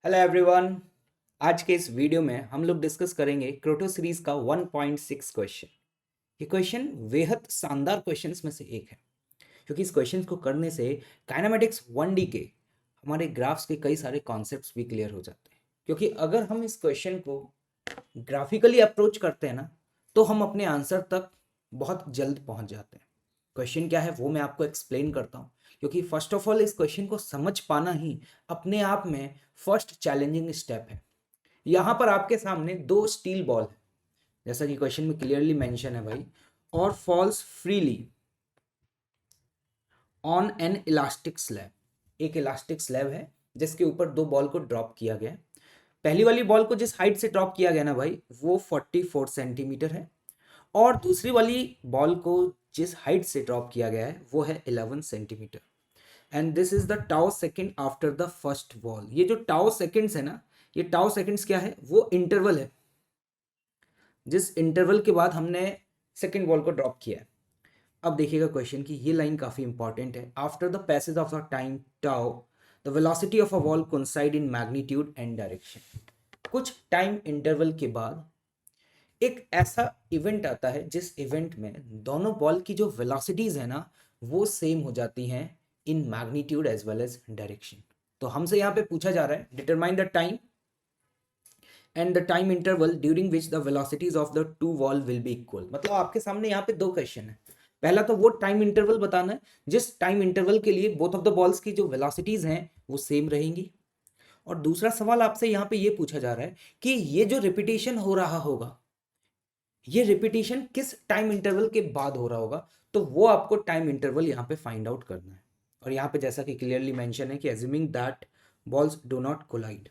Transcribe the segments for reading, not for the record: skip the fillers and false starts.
Hello everyone. आज के इस वीडियो में हम लोग डिस्कस करेंगे क्रोटो सीरीज का 1.6 क्वेश्चन। ये क्वेश्चन बेहद शानदार क्वेश्चंस में से एक है, क्योंकि इस क्वेश्चन को करने से काइनेमेटिक्स 1D के हमारे ग्राफ्स के कई सारे कॉन्सेप्ट्स भी क्लियर हो जाते हैं। क्योंकि अगर हम इस क्वेश्चन को ग्राफिकली अप्रोच करते हैं ना, तो हम अपने आंसर तक बहुत जल्द पहुंच जाते हैं। क्वेश्चन क्या है वो मैं आपको एक्सप्लेन करता हूँ, क्योंकि फर्स्ट ऑफ ऑल इस क्वेश्चन को समझ पाना ही अपने आप में फर्स्ट चैलेंजिंग स्टेप है। यहाँ पर आपके सामने दो स्टील बॉल है, जैसा कि क्वेश्चन में क्लियरली मेंशन है भाई, और falls freely on an elastic slab. एक इलास्टिक स्लैब है जिसके ऊपर दो बॉल को ड्रॉप किया गया है। पहली वाली बॉल को जिस हाइट से ड्रॉप किया गया ना भाई, वो 44 सेंटीमीटर है, और दूसरी वाली बॉल को जिस हाइट से ड्रॉप किया गया है वो है 11 centimetre. And this is the tau second after the first ball. ये जो टाउ सेकेंड्स है ना, ये टाउ सेकेंड्स क्या है, वो इंटरवल है जिस इंटरवल के बाद हमने सेकेंड बॉल को ड्रॉप किया है। अब देखिएगा क्वेश्चन की ये लाइन काफी इंपॉर्टेंट है। After the passage of the time tau the velocity of a ball coincide in magnitude and direction. कुछ टाइम इंटरवल के बाद एक ऐसा इवेंट आता है जिस इवेंट में दोनों बॉल की जो वेलोसिटीज है ना, वो सेम हो जाती हैं in magnitude as well as direction. तो हमसे यहाँ पे पूछा जा रहा है determine the time and the time interval during which the velocities of the two ball will be equal. मतलब आपके सामने यहाँ पे दो क्वेश्चन है। पहला तो वो टाइम इंटरवल बताना है जिस टाइम इंटरवल के लिए बोथ ऑफ द बॉल्स की जो वेलोसिटीज हैं वो सेम रहेंगी। और दूसरा सवाल आपसे यहाँ पे ये पूछा जा रहा है कि ये जो रिपीटेशन हो रहा होगा, ये रिपीटेशन किस टाइम इंटरवल के बाद हो रहा होगा। तो वो आपको टाइम इंटरवल यहाँ पे फाइंड आउट करना है। और यहाँ पे जैसा कि क्लियरली मेंशन है कि assuming that balls do not collide.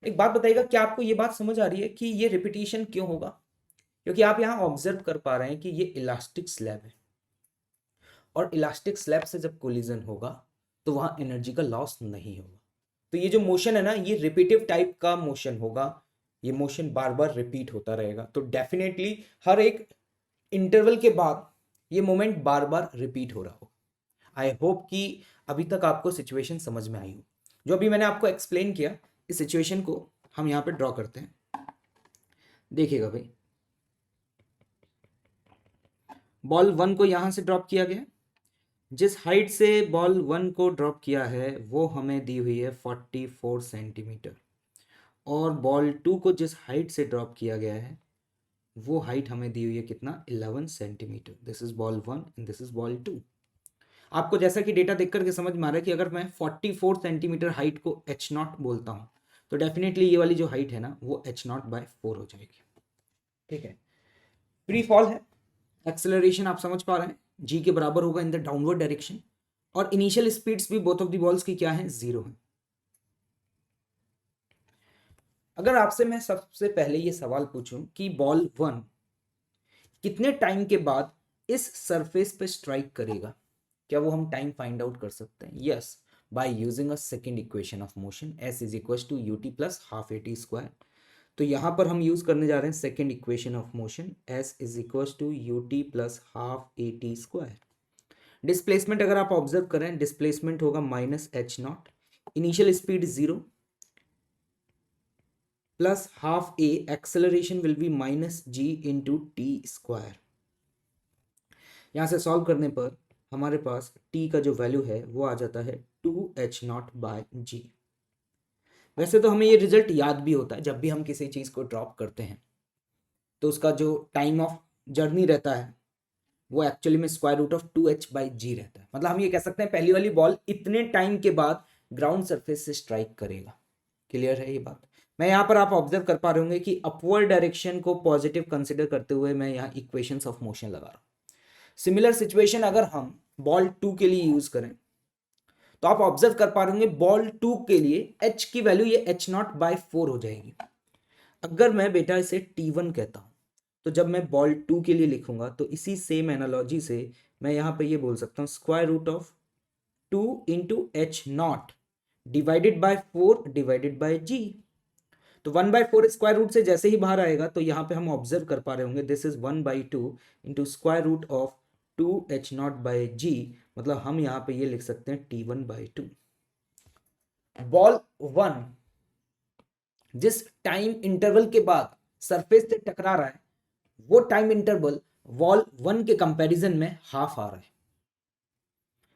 एक बात बताइएगा, क्या आपको ये बात समझ आ रही है कि ये रिपीटेशन क्यों होगा? क्योंकि आप यहाँ ऑब्जर्व कर पा रहे हैं कि ये इलास्टिक स्लैब है, और इलास्टिक स्लैब से जब कोलिजन होगा तो वहां एनर्जी का लॉस नहीं होगा। तो ये जो मोशन है ना, ये रिपीटिव टाइप का मोशन होगा। ये मोशन बार बार रिपीट होता रहेगा, तो डेफिनेटली हर एक इंटरवल के बाद ये मोमेंट बार बार रिपीट हो रहा हो। आई होप कि अभी तक आपको सिचुएशन समझ में आई हो। जो अभी मैंने आपको एक्सप्लेन किया, इस सिचुएशन को हम यहाँ पे ड्रॉ करते हैं। देखिएगा भाई, बॉल वन को यहाँ से ड्रॉप किया गया। जिस हाइट से बॉल वन को ड्रॉप किया है वो हमें दी हुई है 44 सेंटीमीटर, और बॉल टू को जिस हाइट से ड्रॉप किया गया है वो हाइट हमें दी हुई है कितना, 11 centimetre. This is ball one and this is ball two. आपको जैसा कि डेटा देख करके समझ में आ रहा है कि अगर मैं 44 सेंटीमीटर हाइट को एच नॉट बोलता हूँ, तो डेफिनेटली ये वाली जो हाइट है ना, वो एच नॉट बाय 4 हो जाएगी। ठीक है, फ्री फॉल है, एक्सेलरेशन आप समझ पा रहे हैं, जी के बराबर होगा इन द डाउनवर्ड डायरेक्शन, और इनिशियल स्पीड्स भी बोथ ऑफ द बॉल्स की क्या है, 0 है। अगर आपसे मैं सबसे पहले ये सवाल पूछूं कि बॉल वन कितने टाइम के बाद इस सरफेस पे स्ट्राइक करेगा, क्या वो हम टाइम फाइंड आउट कर सकते हैं? Yes, by using a second equation of motion, S is equal to U T plus half A T square. तो यहाँ पर हम यूज करने जा रहे हैं second equation of motion, S is equal to U T plus half A T square. Displacement अगर आप ऑब्जर्व करें, डिस्प्लेसमेंट होगा minus H naught, initial speed 0 plus half A, acceleration will be minus G into T square. यहाँ से solve करने पर हमारे पास t का जो वैल्यू है वो आ जाता है 2h0 बाय जी। वैसे तो हमें ये रिजल्ट याद भी होता है, जब भी हम किसी चीज़ को ड्रॉप करते हैं तो उसका जो टाइम ऑफ जर्नी रहता है वो एक्चुअली में स्क्वायर रूट ऑफ 2h/g रहता है। मतलब हम ये कह सकते हैं पहली वाली बॉल इतने टाइम के बाद ग्राउंड सरफेस से स्ट्राइक करेगा। क्लियर है ये बात? मैं यहाँ पर आप ऑब्जर्व कर पा रहे होंगे कि अपवर्ड डायरेक्शन को पॉजिटिव कंसिडर करते हुए मैं यहाँ इक्वेशंस ऑफ मोशन लगा रहा हूँ। सिमिलर सिचुएशन अगर हम बॉल टू के लिए यूज करें, तो आप ऑब्जर्व कर पा रहे होंगे बॉल टू के लिए एच की वैल्यू ये एच नॉट बाय 4 हो जाएगी। अगर मैं बेटा इसे T1 कहता हूं, तो जब मैं बॉल टू के लिए लिखूंगा तो इसी सेम एनालॉजी से मैं यहां पे ये बोल सकता हूं square root of 2 into H naught divided by 4 divided by G. तो 1/4 स्क्वायर रूट से जैसे ही बाहर आएगा तो यहाँ पे हम ऑब्जर्व कर पा रहे होंगे this is 1/2 into square root of 2h0 by G. मतलब हम यहाँ पे ये लिख सकते हैं T1/2। बॉल वन जिस टाइम इंटरवल के बाद सरफेस से टकरा रहा है वो टाइम इंटरवल बॉल 1 के कंपैरिजन में हाफ आ रहा है।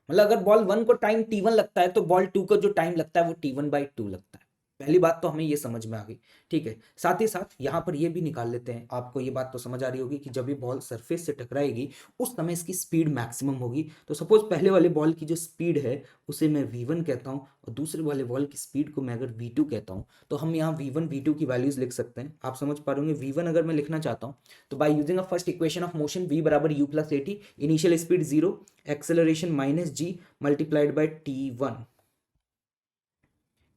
मतलब अगर बॉल 1 को टाइम t1 लगता है तो बॉल 2 को जो टाइम लगता है वो t1/2 लगता है। पहली बात तो हमें ये समझ में आ गई, ठीक है। साथ ही साथ यहाँ पर ये भी निकाल लेते हैं, आपको ये बात तो समझ आ रही होगी कि जब ये बॉल सरफेस से टकराएगी उस समय इसकी स्पीड मैक्सिमम होगी। तो सपोज पहले वाले बॉल की जो स्पीड है उसे मैं v1 कहता हूँ और दूसरे वाले बॉल की स्पीड को मैं अगर v2 कहता हूँ तो हम यहाँ v1 v2 की वैल्यूज लिख सकते हैं। आप समझ पा रहे होंगे v1 अगर मैं लिखना चाहता हूँ तो bye using a first equation of motion v बराबर u plus at, initial speed 0, acceleration minus g multiplied by t1।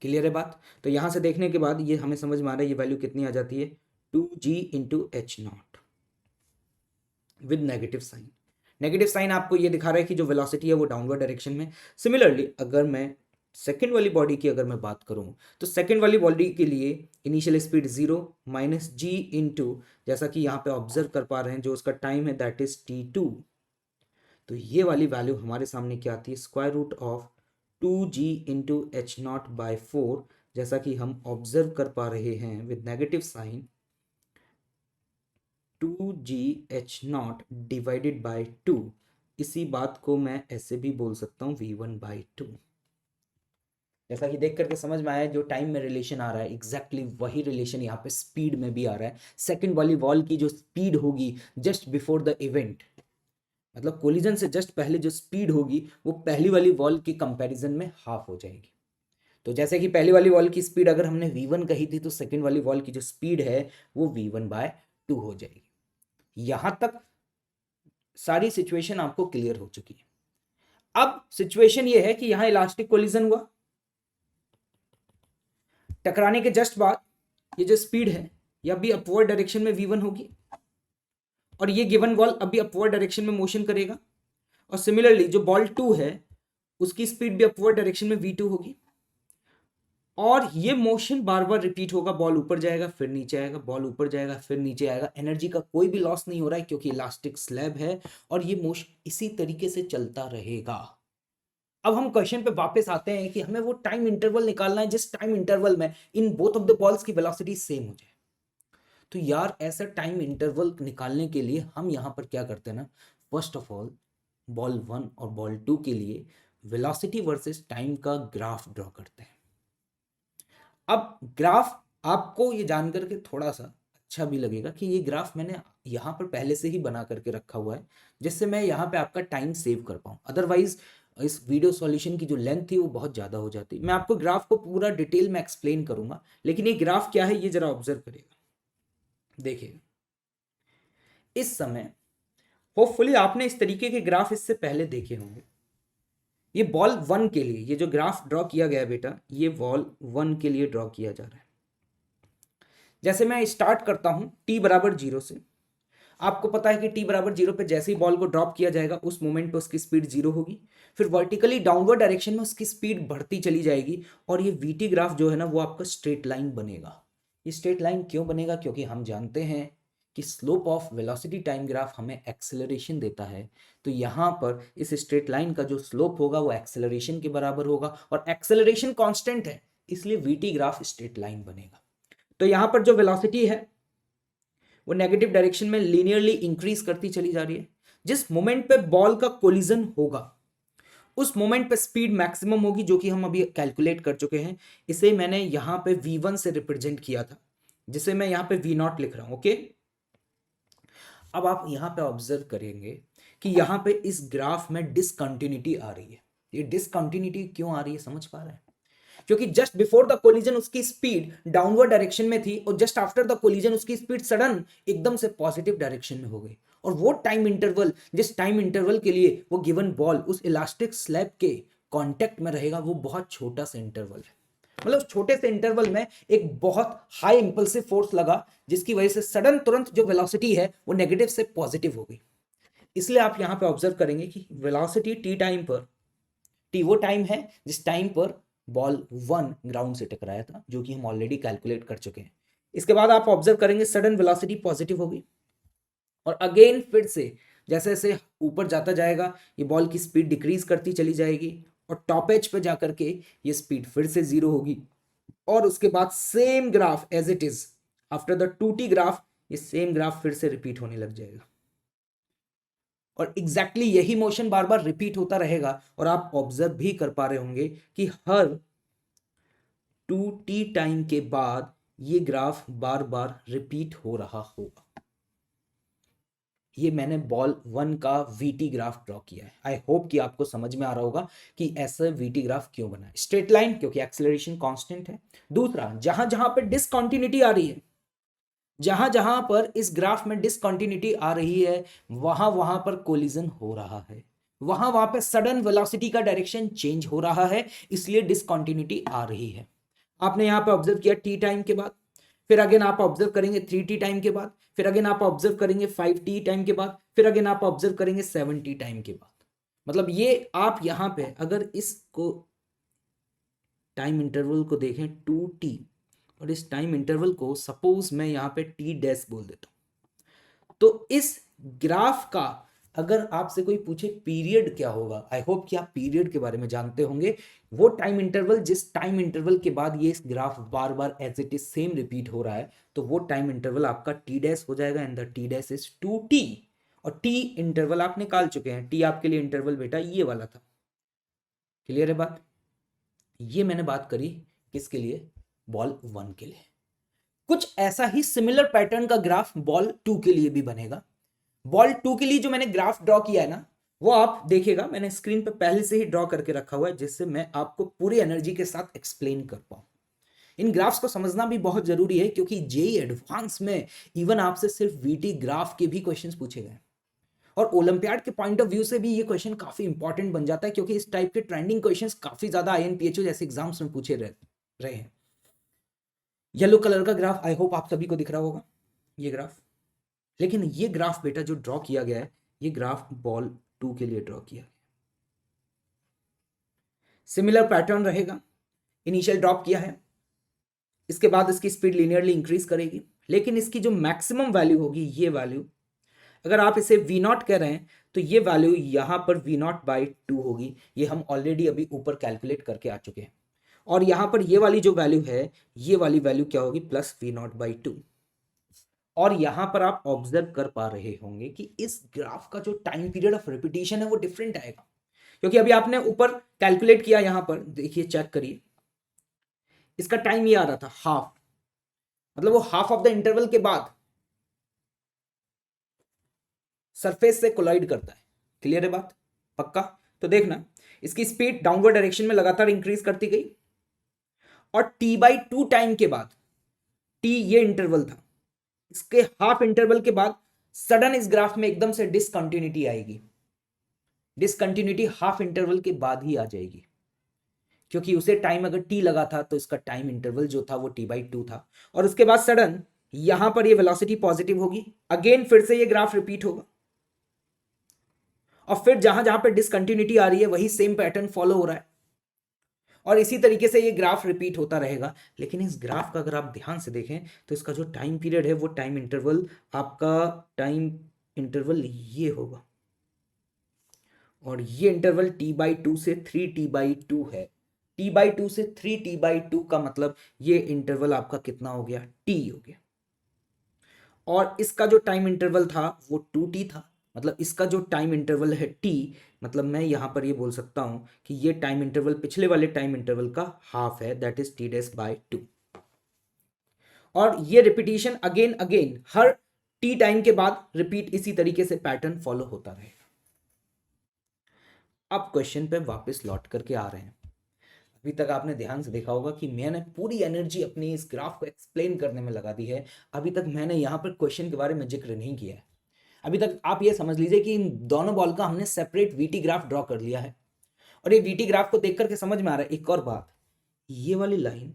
Clear है बात? तो यहां से देखने के बाद ये हमें समझ में आ रहा है ये वैल्यू कितनी आ जाती है 2g into H naught with negative sign. Negative sign आपको ये दिखा रहा है कि जो वेलोसिटी है वो डाउनवर्ड डायरेक्शन में। सिमिलरली अगर मैं सेकेंड वाली बॉडी की अगर मैं बात करूं तो सेकेंड वाली बॉडी के लिए initial speed 0 minus G into, जैसा कि यहाँ पे ऑब्जर्व कर पा रहे हैं जो उसका टाइम है दैट इज t2। तो ये वाली वैल्यू हमारे सामने क्या आती है square root of 2g into H naught by 4, जैसा कि हम ऑब्जर्व कर पा रहे हैं with negative sign 2g(h0) divided by 2। इसी बात को मैं ऐसे भी बोल सकता हूँ v1/2। जैसा कि देख करके समझ में आया जो टाइम में रिलेशन आ रहा है एग्जैक्टली वही रिलेशन यहाँ पे स्पीड में भी आ रहा है। सेकंड वाली बॉल की जो स्पीड होगी जस्ट बिफोर द इवेंट, मतलब कोलिजन से जस्ट पहले जो स्पीड होगी वो पहली वाली बॉल के कंपैरिजन में हाफ हो जाएगी। तो जैसे कि पहली वाली बॉल की स्पीड अगर हमने v1 कही थी तो सेकंड वाली बॉल की जो स्पीड है वो v1/2 हो जाएगी। यहां तक सारी सिचुएशन आपको क्लियर हो चुकी है। अब सिचुएशन ये है कि यहां इलास्टिक कोलिजन हुआ, टकराने के जस्ट बाद ये जो स्पीड है ये अभी अपवर्ड डायरेक्शन में v1 होगी और ये गिवन बॉल अभी अपवर्ड डायरेक्शन में मोशन करेगा और सिमिलरली जो बॉल 2 है उसकी स्पीड भी अपवर्ड डायरेक्शन में v2 होगी और ये मोशन बार बार रिपीट होगा। बॉल ऊपर जाएगा फिर नीचे आएगा, बॉल ऊपर जाएगा फिर नीचे आएगा। एनर्जी का कोई भी लॉस नहीं हो रहा है क्योंकि इलास्टिक स्लैब है और ये मोशन इसी तरीके से चलता रहेगा। अब हम क्वेश्चन पे वापस आते हैं कि हमें वो टाइम इंटरवल निकालना है जिस टाइम इंटरवल में in both of the balls की वेलोसिटी सेम हो जाए। तो यार ऐसा टाइम इंटरवल निकालने के लिए हम यहाँ पर क्या करते हैं ना, फर्स्ट ऑफ ऑल बॉल 1 और बॉल 2 के लिए वेलोसिटी वर्सेस टाइम का ग्राफ ड्रॉ करते हैं। अब ग्राफ आपको ये जानकर के थोड़ा सा अच्छा भी लगेगा कि ये ग्राफ मैंने यहाँ पर पहले से ही बना करके रखा हुआ है जिससे मैं यहाँ पे आपका टाइम सेव कर पाऊँ। अदरवाइज इस वीडियो सॉल्यूशन की जो लेंथ थी वो बहुत ज़्यादा हो जाती। मैं आपको ग्राफ को पूरा डिटेल में एक्सप्लेन करूंगा, लेकिन ये ग्राफ क्या है ये जरा ऑब्जर्व करिएगा। देखिए इस समय होपफुली आपने इस तरीके के ग्राफ इससे पहले देखे होंगे। ये बॉल 1 के लिए ये जो ग्राफ ड्रॉ किया गया बेटा ये बॉल 1 के लिए ड्रॉ किया जा रहा है। जैसे मैं स्टार्ट करता हूं t बराबर 0 से, आपको पता है कि t बराबर 0 पे जैसे ही बॉल को ड्रॉप किया जाएगा उस मोमेंट पे उसकी स्पीड 0 होगी, फिर वर्टिकली डाउनवर्ड डायरेक्शन में उसकी स्पीड बढ़ती चली जाएगी और ये vt ग्राफ जो है ना वो आपका स्ट्रेट लाइन बनेगा। ये स्ट्रेट लाइन क्यों बनेगा? क्योंकि हम जानते हैं कि slope of velocity time graph हमें एक्सेलरेशन देता है। तो यहाँ पर इस स्ट्रेट लाइन का जो स्लोप होगा वो एक्सेलरेशन के बराबर होगा और एक्सेलरेशन कांस्टेंट है इसलिए vt ग्राफ स्ट्रेट लाइन बनेगा। तो यहाँ पर जो वेलोसिटी है वो नेगेटिव डायरेक्शन में लीनियरली इंक्रीज करती चली जा रही है। जिस मोमेंट पे बॉल का कोलिजन होगा उस मोमेंट पे स्पीड मैक्सिमम होगी जो कि हम अभी कैलकुलेट कर चुके हैं। इसे मैंने यहां पे v1 से रिप्रेजेंट किया था जिसे मैं यहां पे v0 लिख रहा हूं। ओके, अब आप यहां पे ऑब्जर्व करेंगे कि यहां पे इस ग्राफ में डिसकंटिन्यूटी आ रही है। ये डिसकंटिन्यूटी क्यों आ रही है समझ पा रहे हैं? क्योंकि जस्ट बिफोर द कोलिजन उसकी स्पीड डाउनवर्ड डायरेक्शन में थी और जस्ट आफ्टर द कोलिजन उसकी स्पीड सडन एकदम से पॉजिटिव डायरेक्शन में हो गई और वो टाइम इंटरवल जिस टाइम इंटरवल के लिए वो गिवन बॉल उस इलास्टिक स्लैब के कांटेक्ट में रहेगा वो बहुत छोटा सा इंटरवल है। मतलब छोटे से इंटरवल में एक बहुत हाई इंपल्सिव फोर्स लगा जिसकी वजह से सडन तुरंत जो वेलोसिटी है वो नेगेटिव से पॉजिटिव हो गई। इसलिए आप यहां पे ऑब्जर्व करेंगे कि वेलोसिटी टी टाइम पर, टी वो टाइम है जिस टाइम पर बॉल 1 ग्राउंड से टकराया था जो कि हम ऑलरेडी कैलकुलेट कर चुके हैं। इसके बाद आप ऑब्जर्व करेंगे सडन वेलोसिटी पॉजिटिव होगी और अगेन फिर से जैसे जैसे ऊपर जाता जाएगा ये बॉल की स्पीड डिक्रीज करती चली जाएगी और टॉप एज पे जाकर के ये स्पीड फिर से 0 होगी और उसके बाद same graph as it is after the 2t graph, ये सेम ग्राफ फिर से रिपीट होने लग जाएगा और एग्जैक्टली यही मोशन बार बार रिपीट होता रहेगा। और आप ऑब्जर्व भी कर पा रहे होंगे कि हर 2t टाइम के बाद ये ग्राफ बार बार रिपीट हो रहा होगा। ये मैंने बॉल 1 का VT ग्राफ ड्रॉ किया है। आई होप कि आपको समझ में आ रहा होगा कि ऐसा VT ग्राफ क्यों बना है। स्ट्रेट लाइन क्योंकि एक्सेलरेशन कांस्टेंट है। दूसरा, जहां जहां पे डिसकंटिन्यूटी आ रही है, जहां जहां पर इस ग्राफ में डिसकंटिन्यूटी आ रही है, वहां वहां पर कोलिजन हो रहा है, वहां वहां पे सडन वेलोसिटी का डायरेक्शन चेंज हो रहा है, इसलिए डिसकंटिन्यूटी आ रही है। आपने यहां पे ऑब्जर्व किया t टाइम के बाद, फिर अगेन आप ऑब्जर्व करेंगे 3t टाइम के बाद, फिर अगेन आप ऑब्जर्व करेंगे 5t टाइम के बाद, फिर अगेन आप ऑब्जर्व करेंगे 7t टाइम के बाद। मतलब ये आप यहां पे अगर इसको टाइम इंटरवल को देखें 2t और इस टाइम इंटरवल को सपोज मैं यहां पे t डैश बोल देता हूं, तो इस ग्राफ का अगर आपसे कोई पूछे पीरियड क्या होगा, आई होप कि आप पीरियड के बारे में जानते होंगे। वो टाइम इंटरवल, जिस टाइम इंटरवल के बाद ये ग्राफ बार बार as it is same repeat हो रहा है, तो वो टाइम इंटरवल आपका टी डैश हो जाएगा and the T dash is 2t। और टी इंटरवल आप निकाल चुके हैं, टी आपके लिए इंटरवल बेटा ये वाला था। क्लियर है बात? ये मैंने बात करी किसके लिए? बॉल 1 के लिए। कुछ ऐसा ही सिमिलर पैटर्न का ग्राफ बॉल 2 के लिए भी बनेगा। बॉल 2 के लिए जो मैंने ग्राफ ड्रॉ किया है ना, वो आप देखिएगा, मैंने स्क्रीन पे पहले से ही ड्रॉ करके रखा हुआ है, जिससे मैं आपको पूरी एनर्जी के साथ एक्सप्लेन कर पाऊं। इन ग्राफ्स को समझना भी बहुत जरूरी है, क्योंकि जेई एडवांस में इवन आपसे सिर्फ वीटी ग्राफ के भी क्वेश्चंस पूछे गए और ओलंपियाड के पॉइंट ऑफ व्यू से भी ये क्वेश्चन काफी इंपॉर्टेंट बन जाता है, क्योंकि इस टाइप के ट्रेंडिंग क्वेश्चंस काफी ज्यादा INPHO जैसे एग्जाम्स में पूछे रहे हैं। येलो कलर का ग्राफ आई होप आप सभी को दिख रहा होगा, ये ग्राफ। लेकिन ये ग्राफ बेटा जो ड्रॉ किया गया है, ये ग्राफ बॉल 2 के लिए ड्रॉ किया गया। सिमिलर पैटर्न रहेगा, इनिशियल ड्रॉप किया है, इसके बाद इसकी स्पीड लीनियरली इंक्रीज करेगी, लेकिन इसकी जो मैक्सिमम वैल्यू होगी, ये वैल्यू अगर आप इसे V0 कह रहे हैं, तो ये वैल्यू यहां पर V0/2 होगी। ये हम ऑलरेडी अभी ऊपर कैलकुलेट करके आ चुके हैं। और यहां पर ये वाली जो वैल्यू है, ये वाली वैल्यू क्या होगी? Plus V0/2। और यहां पर आप ऑब्जर्व कर पा रहे होंगे कि इस ग्राफ का जो टाइम पीरियड ऑफ रिपीटिशन है वो डिफरेंट आएगा, क्योंकि अभी आपने ऊपर कैलकुलेट किया, यहां पर देखिए, चेक करिए, इसका टाइम ये आ रहा था हाफ, मतलब वो हाफ ऑफ द इंटरवल के बाद सरफेस से कोलाइड करता है। क्लियर है बात? पक्का? तो देखना, इसकी स्पीड डाउनवर्ड डायरेक्शन में लगातार इंक्रीज करती गई और t/2 टाइम के बाद, t ये इंटरवल था, इसके हाफ इंटरवल के बाद सडन इस ग्राफ में एकदम से डिसकंटिन्यूटी आएगी। डिसकंटिन्यूटी हाफ इंटरवल के बाद ही आ जाएगी, क्योंकि उसे टाइम अगर t लगा था तो इसका टाइम इंटरवल जो था वो t/2 था। और उसके बाद सडन यहां पर ये वेलोसिटी पॉजिटिव होगी, अगेन फिर से ये ग्राफ रिपीट होगा और फिर जहां जहां पे डिसकंटिन्यूटी आ रही है वही सेम पैटर्न फॉलो हो रहा है और इसी तरीके से ये ग्राफ रिपीट होता रहेगा। लेकिन इस ग्राफ का अगर आप ध्यान से देखें तो इसका जो टाइम पीरियड है, वो टाइम इंटरवल, आपका टाइम इंटरवल ये होगा और ये इंटरवल t/2 से 3t/2 है। t/2 से 3t/2 का मतलब ये इंटरवल आपका कितना हो गया? t हो गया। और इसका जो टाइम इंटरवल था वो 2t था, मतलब इसका जो टाइम इंटरवल है t, मतलब मैं यहां पर ये बोल सकता हूं कि ये टाइम इंटरवल पिछले वाले टाइम इंटरवल का हाफ है, दैट इज t/2। और ये रिपीटिशन अगेन अगेन हर t टाइम के बाद रिपीट इसी तरीके से पैटर्न फॉलो होता रहेगा। अब क्वेश्चन पे वापस लौट करके आ रहे हैं। अभी तक आपने ध्यान से देखा होगा कि मैंने पूरी एनर्जी अपनी इस ग्राफ को एक्सप्लेन करने में लगा दी है। अभी तक मैंने यहाँ पर क्वेश्चन के बारे में जिक्र नहीं किया है। अभी तक आप ये समझ लीजिए कि इन दोनों बॉल का हमने सेपरेट VT ग्राफ ड्रॉ कर लिया है और ये VT ग्राफ को देख करके समझ में आ रहा है एक और बात, ये वाली लाइन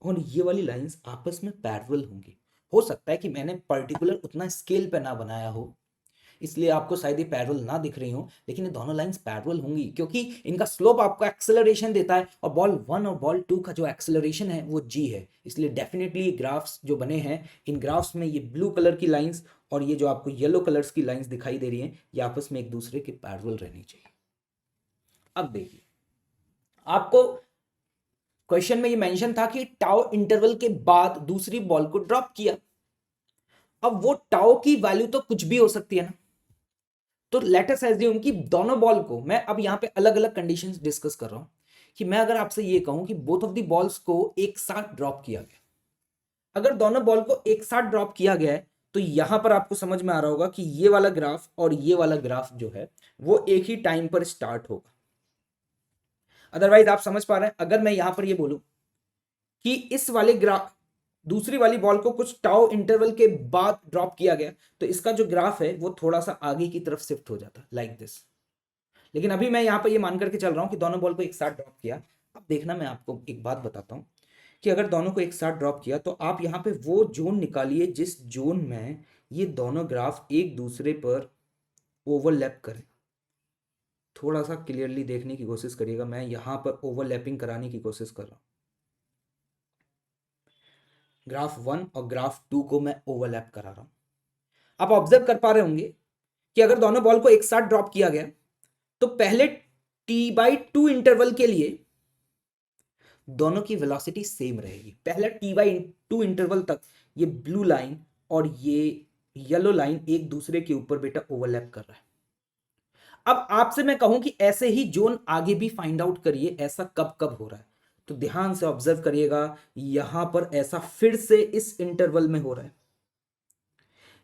और ये वाली लाइंस आपस में पैरेलल होंगी। हो सकता है कि मैंने पर्टिकुलर उतना स्केल पे ना बनाया हो, इसलिए आपको शायद ये पैरेलल ना दिख रही हो, लेकिन ये दोनों लाइंस पैरेलल होंगी क्योंकि इनका स्लोप आपको एक्सेलरेशन देता है और बॉल 1 और बॉल 2 का जो एक्सेलरेशन है वो g है। इसलिए डेफिनेटली ग्राफ्स जो बने हैं, इन ग्राफ्स में ये ब्लू कलर की लाइंस और ये जो आपको येलो कलर्स की लाइंस दिखाई दे रही हैं, ये आपस में एक दूसरे के पैरेलल रहनी चाहिए। अब देखिए, आपको क्वेश्चन में ये मेंशन था कि टाउ इंटरवल के बाद दूसरी बॉल को ड्रॉप किया। अब वो टाउ की वैल्यू तो कुछ भी हो सकती है ना, तो लेट अस एज्यूम कि दोनों बॉल को, मैं अब यहां पे अलग अलग कंडीशंस डिस्कस कर रहा हूं, कि मैं अगर आपसे ये कहूं कि बोथ ऑफ द बॉल्स को एक साथ ड्रॉप किया गया, अगर दोनों बॉल को एक साथ ड्रॉप किया गया है तो यहां पर आपको समझ में आ रहा होगा कि ये वाला ग्राफ और ये वाला ग्राफ जो है वो एक ही टाइम पर स्टार्ट होगा। अदरवाइज आप समझ पा रहे हैं, अगर मैं यहां पर ये बोलूं कि इस वाले ग्राफ, दूसरी वाली बॉल को कुछ टाउ इंटरवल के बाद ड्रॉप किया गया, तो इसका जो ग्राफ है वो थोड़ा सा आगे की तरफ शिफ्ट हो जाता लाइक दिस। लेकिन अभी मैं यहां पर ये मान करके चल रहा हूं कि दोनों बॉल को एक साथ ड्रॉप किया। अब देखना, मैं आपको एक बात बताता हूं कि अगर दोनों को एक साथ ड्रॉप किया तो आप यहाँ पे वो जोन निकालिए जिस जोन में ये दोनों ग्राफ एक दूसरे पर ओवरलैप करें। थोड़ा सा क्लियरली देखने की कोशिश करिएगा, मैं यहाँ पर ओवरलैपिंग कराने की कोशिश कर रहा हूँ। ग्राफ 1 और ग्राफ 2 को मैं ओवरलैप करा रहा हूँ। आप ऑब्जर्व कर पा रहे होंगे कि अगर दोनों बॉल को एक साथ ड्रॉप किया गया तो पहले t/2 इंटरवल के लिए दोनों की वेलोसिटी सेम रहेगी। पहले t/2 इंटरवल तक ये ब्लू लाइन और ये येलो लाइन एक दूसरे के ऊपर बेटा ओवरलैप कर रहा है। अब आपसे मैं कहूं कि ऐसे ही जोन आगे भी फाइंड आउट करिए, ऐसा कब कब हो रहा है, तो ध्यान से ऑब्जर्व करिएगा। यहां पर ऐसा फिर से इस इंटरवल में हो रहा है।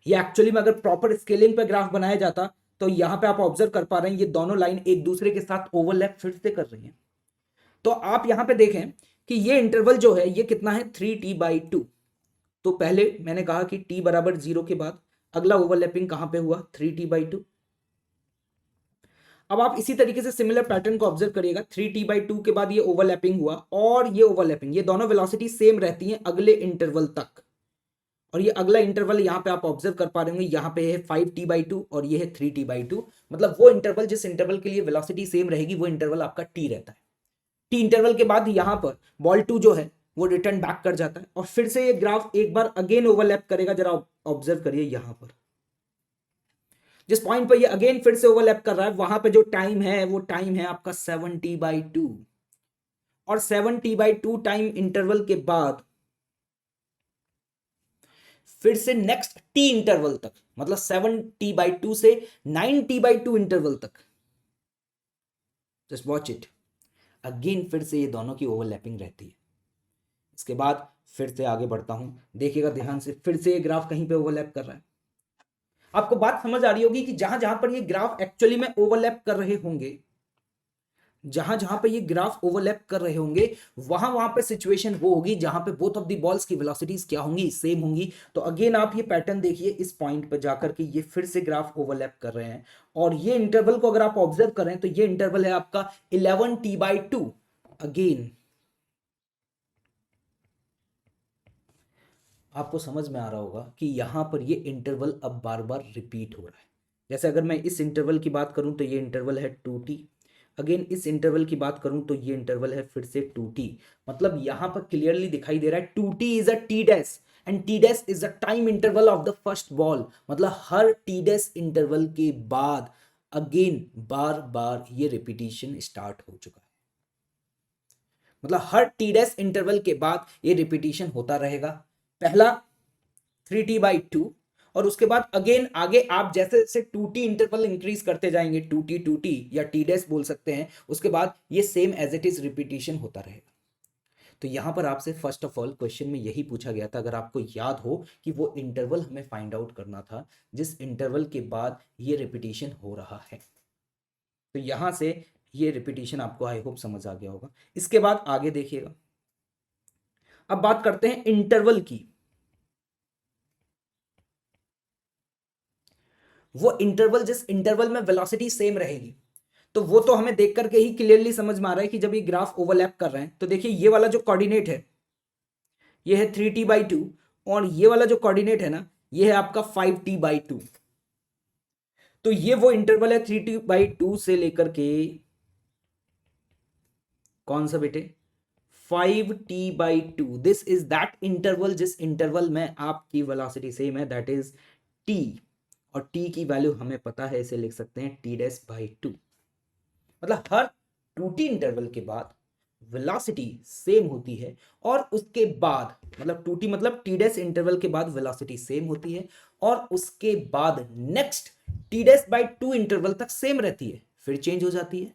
ये एक्चुअली में अगर प्रॉपर स्केलिंग पे ग्राफ बनाया जाता तो यहां पे आप ऑब्जर्व कर पा रहे हैं ये दोनों लाइन एक दूसरे के साथ ओवरलैप फिर से कर रही हैं। तो आप यहां पे देखें कि ये इंटरवल जो है ये कितना है, 3t/2। तो पहले मैंने कहा कि t बराबर 0 के बाद अगला ओवरलैपिंग कहां पे हुआ, 3t/2। अब आप इसी तरीके से सिमिलर पैटर्न को ऑब्जर्व करिएगा, 3t/2 के बाद ये ओवरलैपिंग हुआ और ये ओवरलैपिंग, ये दोनों वेलोसिटी सेम रहती हैं अगले इंटरवल तक। और ये अगला इंटरवल यहां पे आप ऑब्जर्व कर पा रहे होंगे, यहां पे है 5t/2 और ये है 3t/2। मतलब वो इंटरवल जिस इंटरवल के लिए वेलोसिटी सेम रहेगी वो इंटरवल आपका t रहता है। टी इंटरवल के बाद यहां पर बॉल 2 जो है वो रिटर्न बैक कर जाता है और फिर से ये ग्राफ एक बार अगेन ओवरलैप करेगा। जरा ऑब्जर्व करिए यहां पर जिस पॉइंट पर ये अगेन फिर से ओवरलैप कर रहा है वहां पे जो टाइम है वो टाइम है आपका 7t/2। और 7t/2 टाइम इंटरवल के बाद फिर से नेक्स्ट टी इंटरवल तक, मतलब 7t/2 से 9t/2 इंटरवल तक, जस्ट वॉच इट, अगेन फिर से ये दोनों की ओवरलैपिंग रहती है। इसके बाद फिर से आगे बढ़ता हूं, देखिएगा ध्यान से, फिर से ये ग्राफ कहीं पे ओवरलैप कर रहा है। आपको बात समझ आ रही होगी कि जहां जहां पर ये ग्राफ एक्चुअली में ओवरलैप कर रहे होंगे, जहां जहां पे ये ग्राफ ओवरलैप कर रहे होंगे वहां वहां पे सिचुएशन वो होगी जहां पे बोथ ऑफ द बॉल्स की वेलोसिटीज क्या होंगी, सेम होंगी। तो अगेन आप ये पैटर्न देखिए, इस पॉइंट पर जाकर के ये फिर से ग्राफ ओवरलैप कर रहे हैं और ये इंटरवल को अगर आप ऑब्जर्व करें तो ये इंटरवल है आपका 11t/2। अगेन आपको समझ में आ रहा होगा कि यहां पर ये इंटरवल अब बार बार रिपीट हो रहा है। जैसे अगर मैं इस इंटरवल की बात करूं तो ये इंटरवल है 2t। अगेन इस इंटरवल की बात करूं तो ये इंटरवल है फिर से 2t। मतलब यहां पर क्लियरली दिखाई दे रहा है 2t is a T dash and T dash is the time interval of the first ball. मतलब हर टी डैश इंटरवल के बाद अगेन बार बार ये रिपीटिशन स्टार्ट हो चुका है। मतलब हर टी डैश इंटरवल के बाद ये रिपीटिशन होता रहेगा। पहला 3t/2 और उसके बाद अगेन आगे आप जैसे जैसे 2t इंटरवल इंक्रीज करते जाएंगे, 2t या t डैश बोल सकते हैं, उसके बाद ये same as it is repetition होता रहेगा। तो यहां पर आपसे फर्स्ट ऑफ ऑल क्वेश्चन में यही पूछा गया था, अगर आपको याद हो, कि वो इंटरवल हमें फाइंड आउट करना था जिस इंटरवल के बाद ये रिपीटिशन हो रहा है। तो यहां से ये रिपीटिशन आपको आई होप समझ आ गया होगा। इसके बाद आगे देखिएगा, अब बात करते हैं इंटरवल की। वो इंटरवल जिस इंटरवल में वेलोसिटी सेम रहेगी, तो वो तो हमें देख करके ही क्लियरली समझ में आ रहा है कि जब ये ग्राफ ओवरलैप कर रहे हैं तो देखिए ये वाला जो कोऑर्डिनेट है ये है 3t/2 और ये वाला जो कोऑर्डिनेट है ना ये है आपका 5t/2। तो ये वो इंटरवल है 3t/2 से लेकर के कौन सा बेटे, 5t/2। This is that interval जिस इंटरवल में आपकी वेलोसिटी सेम है, दैट इज t। और t की वैल्यू हमें पता है, इसे लिख सकते हैं t डैश बाई 2। मतलब हर 2t इंटरवल के बाद वेलोसिटी सेम होती है और उसके बाद मतलब 2t मतलब टी डैश इंटरवल के बाद वेलोसिटी सेम होती है और उसके बाद next T dash by 2 interval तक सेम रहती है, फिर चेंज हो जाती है।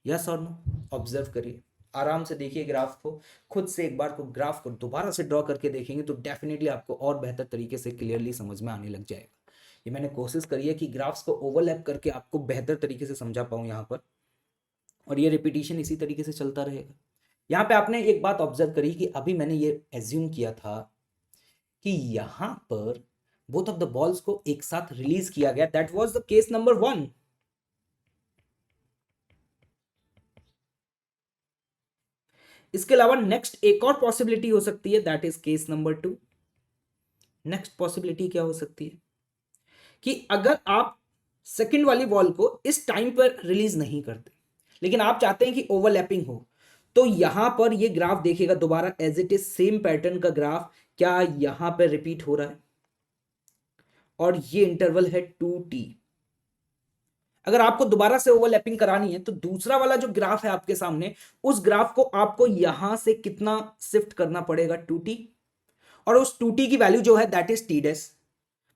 यस और नो? ऑब्जर्व करिए, आराम से देखिए ग्राफ को, खुद से एक बार को ग्राफ को दोबारा से ड्रॉ करके देखेंगे तो डेफिनेटली आपको और बेहतर तरीके से क्लियरली समझ में आने लग जाएगा। ये मैंने कोशिश करी है कि ग्राफ्स को ओवरलैप करके आपको बेहतर तरीके से समझा पाऊँ यहाँ पर, और ये रिपीटिशन इसी तरीके से चलता रहेगा। यहाँ पे आपने एक बात ऑब्जर्व करी कि अभी मैंने ये एज्यूम किया था कि यहाँ पर बोथ ऑफ द बॉल्स को एक साथ रिलीज किया गया, that was the case number 1। इसके अलावा नेक्स्ट एक और पॉसिबिलिटी हो सकती है, that is case number 2। Next possibility क्या हो सकती है कि अगर आप सेकंड वाली बॉल को इस टाइम पर रिलीज नहीं करते लेकिन आप चाहते हैं कि ओवरलैपिंग हो, तो यहां पर ये ग्राफ देखिएगा दोबारा as it is same pattern का ग्राफ क्या यहां पर रिपीट हो रहा है, और ये इंटरवल है 2t। अगर आपको दोबारा से ओवरलैपिंग करानी है तो दूसरा वाला जो ग्राफ है आपके सामने, उस ग्राफ को आपको यहां से कितना शिफ्ट करना पड़ेगा, 2t, और उस 2t की वैल्यू जो है दैट इज t डैश।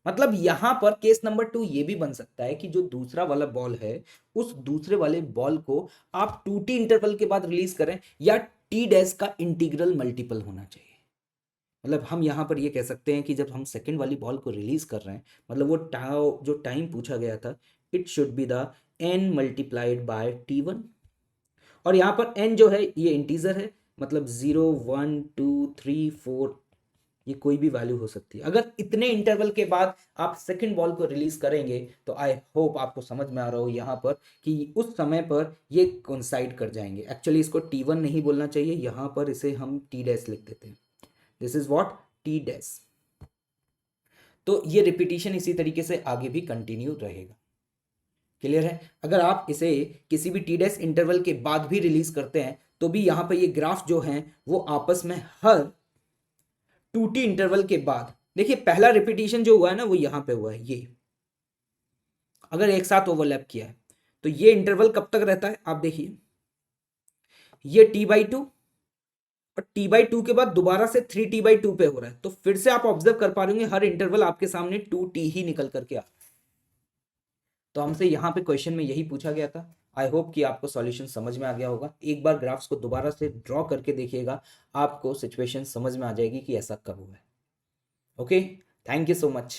मतलब यहां पर केस नंबर 2 ये भी बन सकता है कि जो दूसरा वाला बॉल है उस दूसरे वाले बॉल को आप 2t इंटरवल के बाद रिलीज करें, या t डैश का इंटीग्रल मल्टीपल होना चाहिए। मतलब हम यहां पर ये कह सकते हैं कि जब हम सेकंड वाली बॉल को रिलीज कर रहे हैं, मतलब वो जो टाइम पूछा गया था, it should be the n multiplied by t1, और यहाँ पर n जो है ये इंटीजर है, मतलब 0 1 2 3 4, ये कोई भी वैल्यू हो सकती है। अगर इतने इंटरवल के बाद आप सेकंड बॉल को रिलीज करेंगे तो आई होप आपको समझ में आ रहा हो यहाँ पर कि उस समय पर ये कोइंसाइड कर जाएंगे। एक्चुअली इसको t1 नहीं बोलना चाहिए, यहाँ पर इसे हम t डैश लिख देते हैं, this is what, t dash. तो ये रिपीटिशन इसी तरीके से आगे भी कंटिन्यू रहेगा। क्लियर है? अगर आप इसे किसी भी टी डैश इंटरवल के बाद भी रिलीज करते हैं तो भी यहाँ पर ये ग्राफ जो हैं वो आपस में हर 2t इंटरवल के बाद, देखिए पहला रिपीटिशन जो हुआ है ना वो यहाँ पे हुआ है, ये अगर एक साथ ओवरलैप किया है तो ये इंटरवल कब तक रहता है, आप देखिए ये t/2 और t/2 के बाद दोबारा से 3t/2 पे हो रहा है, तो फिर से आप ऑब्जर्व कर पा रहे होंगे हर इंटरवल आपके सामने 2t ही निकल करके आ रहा है। तो हमसे यहाँ पे क्वेश्चन में यही पूछा गया था। आई होप कि आपको सॉल्यूशन समझ में आ गया होगा। एक बार ग्राफ्स को दोबारा से ड्रॉ करके देखिएगा, आपको सिचुएशन समझ में आ जाएगी कि ऐसा कब हुआ है। Okay, thank you so much.